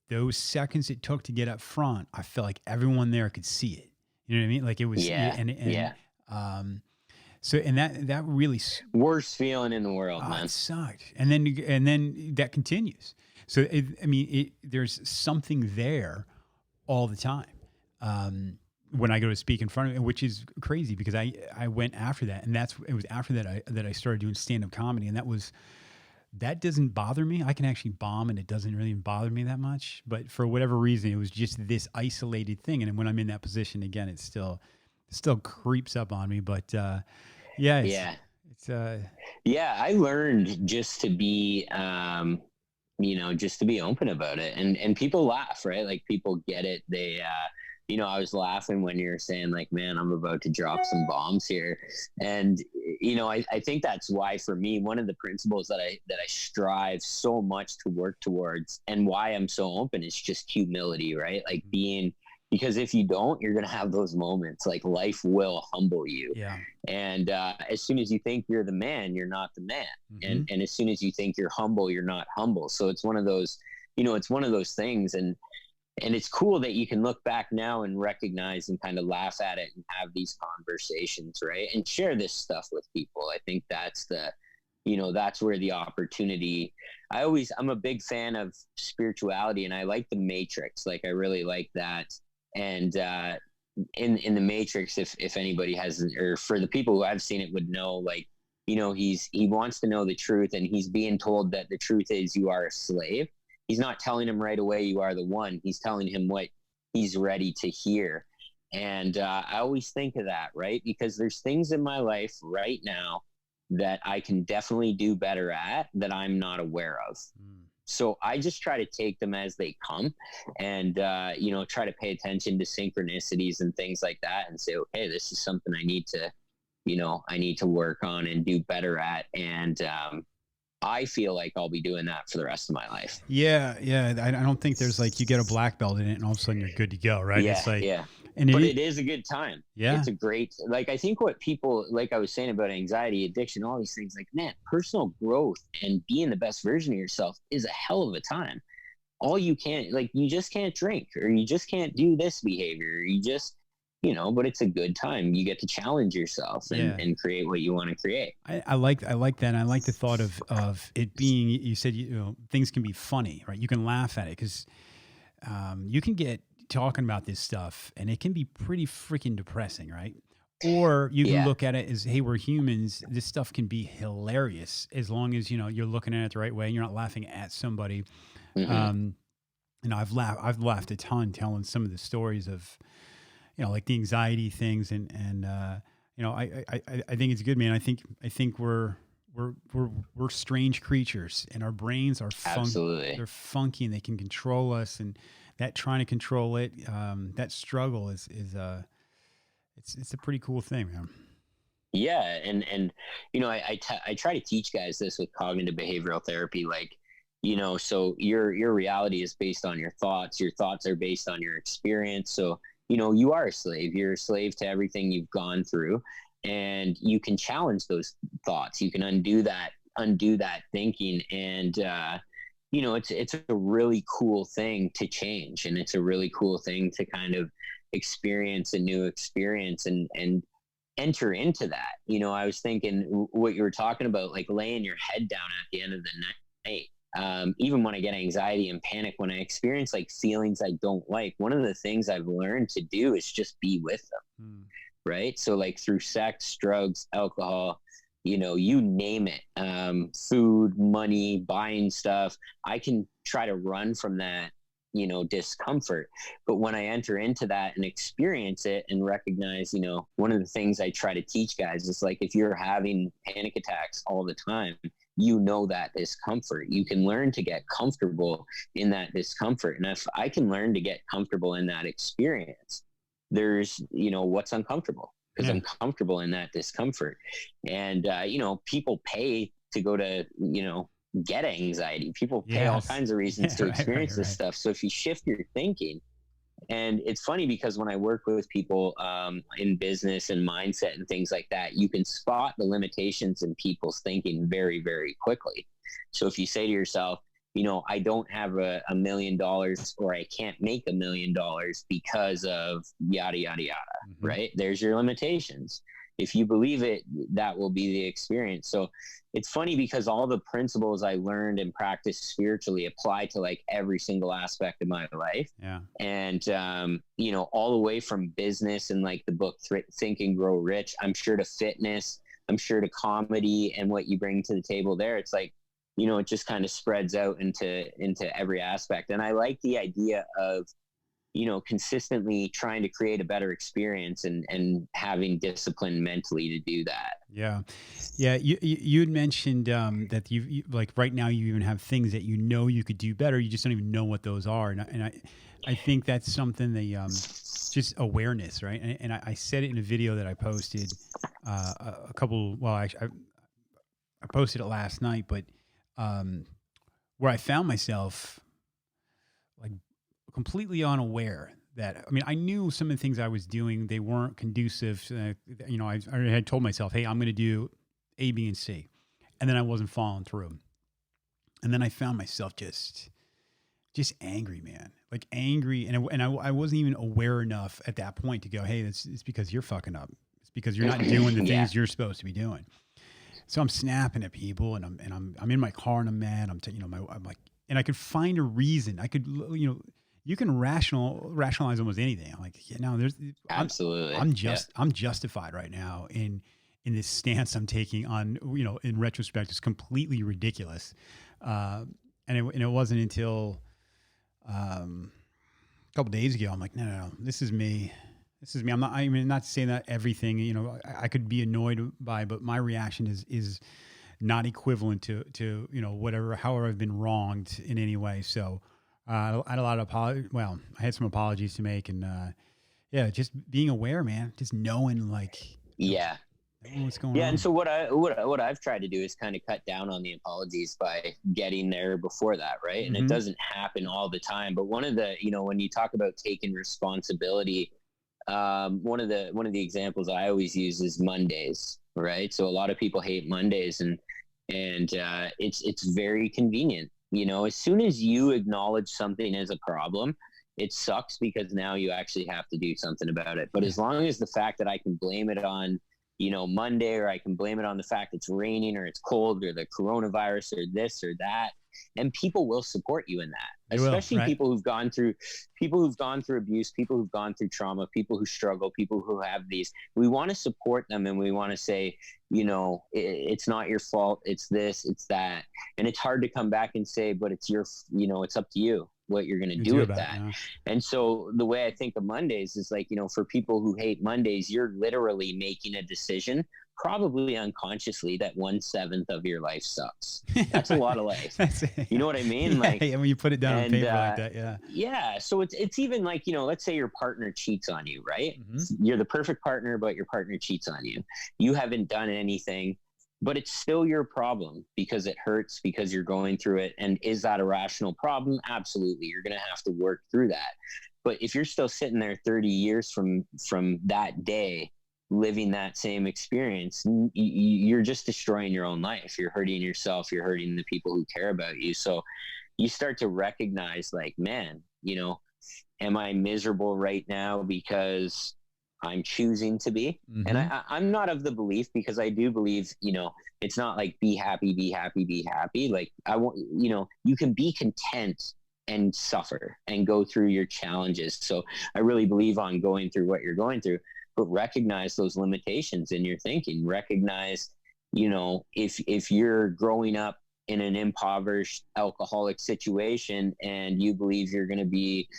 those seconds it took to get up front, I felt like everyone there could see it. You know what I mean? Like it was, So, and that really worst feeling in the world, man. It sucked. And then that continues. So, there's something there all the time. When I go to speak in front of it, which is crazy because I went after that, and it was after that I started doing stand-up comedy, and that doesn't bother me. I can actually bomb, and it doesn't really bother me that much. But for whatever reason, it was just this isolated thing. And when I'm in that position again, it still creeps up on me. But I learned just to be just to be open about it, and people laugh, right? Like people get it. I was laughing when you were saying like, man, I'm about to drop some bombs here. And, I think that's why for me, one of the principles that I strive so much to work towards and why I'm so open is just humility, right? Like because if you don't, you're going to have those moments. Like life will humble you. Yeah. And as soon as you think you're the man, you're not the man. And as soon as you think you're humble, you're not humble. So it's one of those, it's one of those things. And it's cool that you can look back now and recognize and kind of laugh at it and have these conversations, right? And share this stuff with people. I think that's that's where the opportunity. I'm a big fan of spirituality, and I like the Matrix. Like I really like that. And in the Matrix, if anybody hasn't, or for the people who have seen it would know, like, he wants to know the truth, and he's being told that the truth is you are a slave. He's not telling him right away you are the one. He's telling him what he's ready to hear. And I always think of that, right? Because there's things in my life right now that I can definitely do better at that I'm not aware of. So I just try to take them as they come and, try to pay attention to synchronicities and things like that and say, okay, this is something I need to work on and do better at. And, I feel like I'll be doing that for the rest of my life. Yeah. Yeah. I don't think there's like, you get a black belt in it and all of a sudden you're good to go. Right. Yeah. It's like, yeah. and But it is a good time. Yeah. It's a great, like, I think what people, like I was saying about anxiety, addiction, all these things, like, man, personal growth and being the best version of yourself is a hell of a time. You just can't drink, or you just can't do this behavior. You just, but it's a good time. You get to challenge yourself and create what you want to create. I like that. And I like the thought of it being, you said, things can be funny, right? You can laugh at it because you can get talking about this stuff and it can be pretty freaking depressing, right? Or you can look at it as, hey, we're humans. This stuff can be hilarious as long as, you're looking at it the right way and you're not laughing at somebody. I've laughed a ton telling some of the stories of, like the anxiety things and I think it's good, man. I think we're strange creatures and our brains are Absolutely. They're funky and they can control us, and that trying to control it, that struggle is it's a pretty cool thing, man. Yeah. And I try to teach guys this with cognitive behavioral therapy, like, so your reality is based on your thoughts are based on your experience. So you are a slave. You're a slave to everything you've gone through, and you can challenge those thoughts. You can undo that thinking. And, it's a really cool thing to change. And it's a really cool thing to kind of experience a new experience and enter into that. I was thinking what you were talking about, like laying your head down at the end of the night. Even when I get anxiety and panic, when I experience like feelings I don't like, one of the things I've learned to do is just be with them. Right. So like through sex, drugs, alcohol, you name it, food, money, buying stuff, I can try to run from that, discomfort. But when I enter into that and experience it and recognize, one of the things I try to teach guys is like, if you're having panic attacks all the time, that discomfort, you can learn to get comfortable in that discomfort. And if I can learn to get comfortable in that experience, there's, what's uncomfortable, because I'm comfortable in that discomfort. And, people pay to go to, get anxiety. People pay all kinds of reasons to experience this stuff. So if you shift your thinking, and it's funny because when I work with people in business and mindset and things like that, you can spot the limitations in people's thinking very, very quickly. So if you say to yourself, I don't have $1 million, or I can't make $1 million because of yada, yada, yada, right? There's your limitations. If you believe it, that will be the experience. So it's funny because all the principles I learned and practiced spiritually apply to like every single aspect of my life. Yeah. And, all the way from business and like the book Think and Grow Rich, I'm sure to fitness, I'm sure to comedy and what you bring to the table there. It's like, it just kind of spreads out into every aspect. And I like the idea of, consistently trying to create a better experience and having discipline mentally to do that. Yeah. Yeah. You had mentioned that you like right now you even have things that you could do better. You just don't even know what those are. And I think that's something that just awareness, right? And I said it in a video that I posted a couple. Well, actually, I posted it last night, but where I found myself like completely unaware that, I mean, I knew some of the things I was doing, they weren't conducive. I had told myself, hey, I'm going to do A, B, and C. And then I wasn't following through. And then I found myself just angry, man, like angry. I wasn't even aware enough at that point to go, hey, it's because you're fucking up. It's because you're not doing the things you're supposed to be doing. So I'm snapping at people, and I'm in my car and I'm mad. I'm like, and I could find a reason. I could, you can rationalize almost anything. I'm like, yeah, no, absolutely. I'm justified right now in this stance I'm taking on, in retrospect, it's completely ridiculous. And it wasn't until a couple days ago, I'm like, no, this is me. I'm not saying that everything, I could be annoyed by, but my reaction is not equivalent to whatever, however I've been wronged in any way. So I had a lot of I had some apologies to make, and just being aware, man, just knowing what's going on. Yeah, and so what I've tried to do is kind of cut down on the apologies by getting there before that, right? And it doesn't happen all the time, but one of the, when you talk about taking responsibility, one of the examples I always use is Mondays, right? So a lot of people hate Mondays, and it's very convenient. As soon as you acknowledge something as a problem, it sucks because now you actually have to do something about it. But as long as the fact that I can blame it on, Monday, or I can blame it on the fact it's raining or it's cold or the coronavirus or this or that, and people will support you in that, especially people who've gone through abuse, people who've gone through trauma, people who struggle, people who have these. We want to support them, and we want to say, it's not your fault, it's this, it's that. And it's hard to come back and say, but it's it's up to you what you're going to do with that. Yeah. And so the way I think of Mondays is like, for people who hate Mondays, you're literally making a decision, probably unconsciously, that 1/7 of your life sucks. That's a lot of life. You know what I mean? Yeah, when you put it down on paper like that, yeah. Yeah. So it's even like, let's say your partner cheats on you, right? Mm-hmm. You're the perfect partner, but your partner cheats on you. You haven't done anything, but it's still your problem because it hurts, because you're going through it. And is that a rational problem? Absolutely. You're going to have to work through that. But if you're still sitting there 30 years from that day, living that same experience, you're just destroying your own life. You're hurting yourself. You're hurting the people who care about you. So you start to recognize, like, man, am I miserable right now because I'm choosing to be? Mm-hmm. And I'm not of the belief, because I do believe, it's not like be happy, be happy, be happy. Like I want, you can be content and suffer and go through your challenges. So I really believe on going through what you're going through, but recognize those limitations in your thinking. Recognize, if you're growing up in an impoverished alcoholic situation and you believe you're going to be,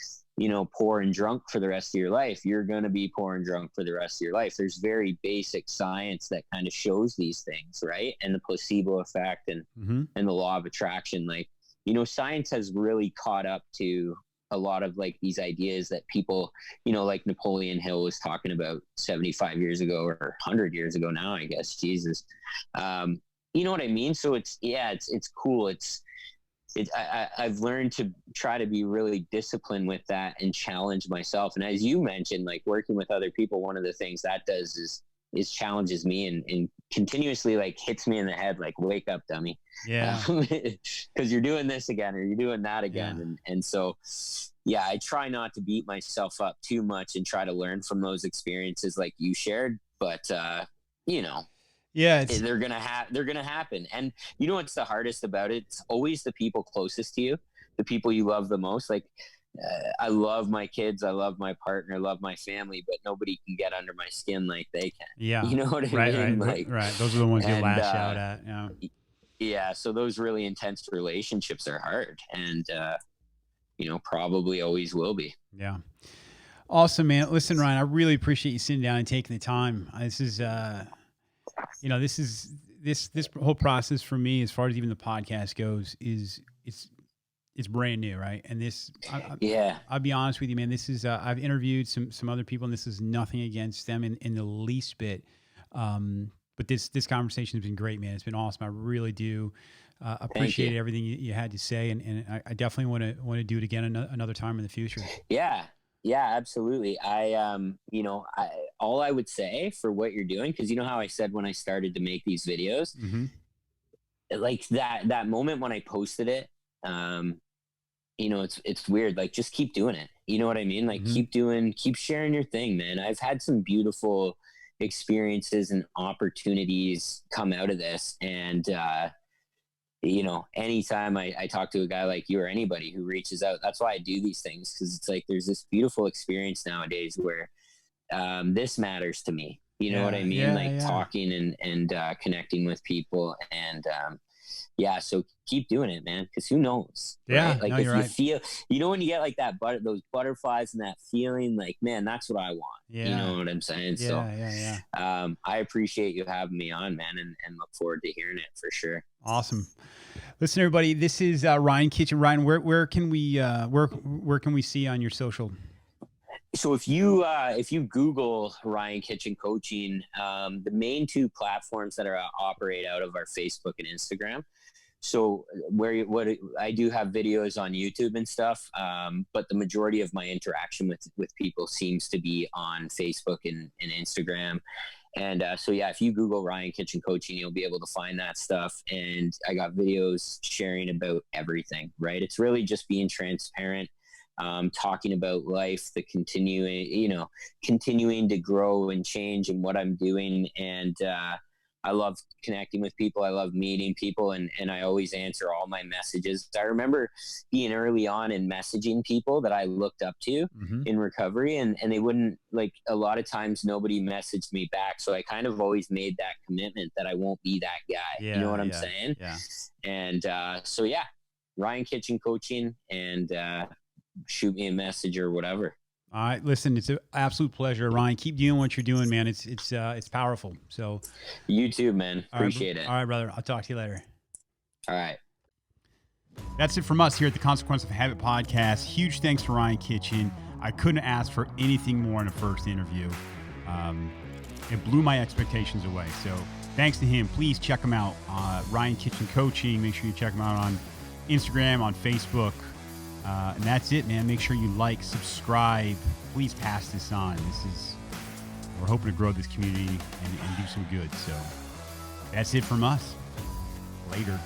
poor and drunk for the rest of your life, you're going to be poor and drunk for the rest of your life. There's very basic science that kind of shows these things, right? And the placebo effect and the law of attraction. Like, science has really caught up to a lot of like these ideas that people, like Napoleon Hill was talking about 75 years ago or 100 years ago now, I guess. Jesus. You know what I mean? So it's cool. I've learned to try to be really disciplined with that and challenge myself. And as you mentioned, like working with other people, one of the things that does is challenges me and continuously like hits me in the head, like, wake up, dummy. Yeah. Because you're doing this again, or you're doing that again. Yeah. And so, yeah, I try not to beat myself up too much and try to learn from those experiences like you shared. But, yeah, they're going to happen. And what's the hardest about it? It's always the people closest to you, the people you love the most. Like, I love my kids, I love my partner, I love my family, but nobody can get under my skin like they can. Yeah. You know what I mean? Right. Those are the ones you lash out at. Yeah. Yeah. So those really intense relationships are hard, and, probably always will be. Yeah. Awesome, man. Listen, Ryan, I really appreciate you sitting down and taking the time. This is, this whole process for me, as far as even the podcast goes, is it's brand new, right? And this, Yeah. I'll be honest with you, man. This is I've interviewed some other people, and this is nothing against them in the least bit. But this conversation has been great, man. It's been awesome. I really do appreciate everything you had to say, and I definitely want to do it again another time in the future. Yeah. Yeah, absolutely. All I would say for what you're doing, because you know how I said when I started to make these videos, Mm-hmm. like that moment when I posted it, it's weird. Like, just keep doing it. You know what I mean? Like, keep sharing your thing, man. I've had some beautiful experiences and opportunities come out of this. And, anytime I talk to a guy like you or anybody who reaches out, that's why I do these things. Cause it's like, there's this beautiful experience nowadays where, this matters to me. You know what I mean? Talking and connecting with people. And, so keep doing it, man. Cause who knows? Yeah. Right? Like, no, if you're you right. feel, when you get like those butterflies and that feeling, like, man, that's what I want. Yeah. You know what I'm saying? Yeah. I appreciate you having me on, man, and look forward to hearing it for sure. Awesome. Listen, everybody, this is Ryan Kitchen. Ryan, where can we see on your social? So if you Google Ryan Kitchen Coaching, the main two platforms that are operate out of are Facebook and Instagram. So what I do have videos on YouTube and stuff, but the majority of my interaction with people seems to be on Facebook and Instagram. And if you Google Ryan Kitchen Coaching, you'll be able to find that stuff. And I got videos sharing about everything, right? It's really just being transparent, talking about life, the continuing to grow and change and what I'm doing. And I love connecting with people. I love meeting people, and I always answer all my messages. I remember being early on in messaging people that I looked up to in recovery, and they wouldn't, like, a lot of times nobody messaged me back. So I kind of always made that commitment that I won't be that guy. You know what I'm saying? Yeah. And Ryan Kitchen Coaching, and shoot me a message or whatever. All right, listen, it's an absolute pleasure, Ryan. Keep doing what you're doing, man. It's powerful. So, you too, man. Appreciate it. All right, brother. I'll talk to you later. All right. That's it from us here at the Consequence of Habit podcast. Huge thanks to Ryan Kitchen. I couldn't ask for anything more in a first interview. It blew my expectations away. So, thanks to him. Please check him out. Ryan Kitchen Coaching. Make sure you check him out on Instagram, on Facebook. And that's it, man. Make sure you like, subscribe. Please pass this on. We're hoping to grow this community and do some good. So that's it from us. Later.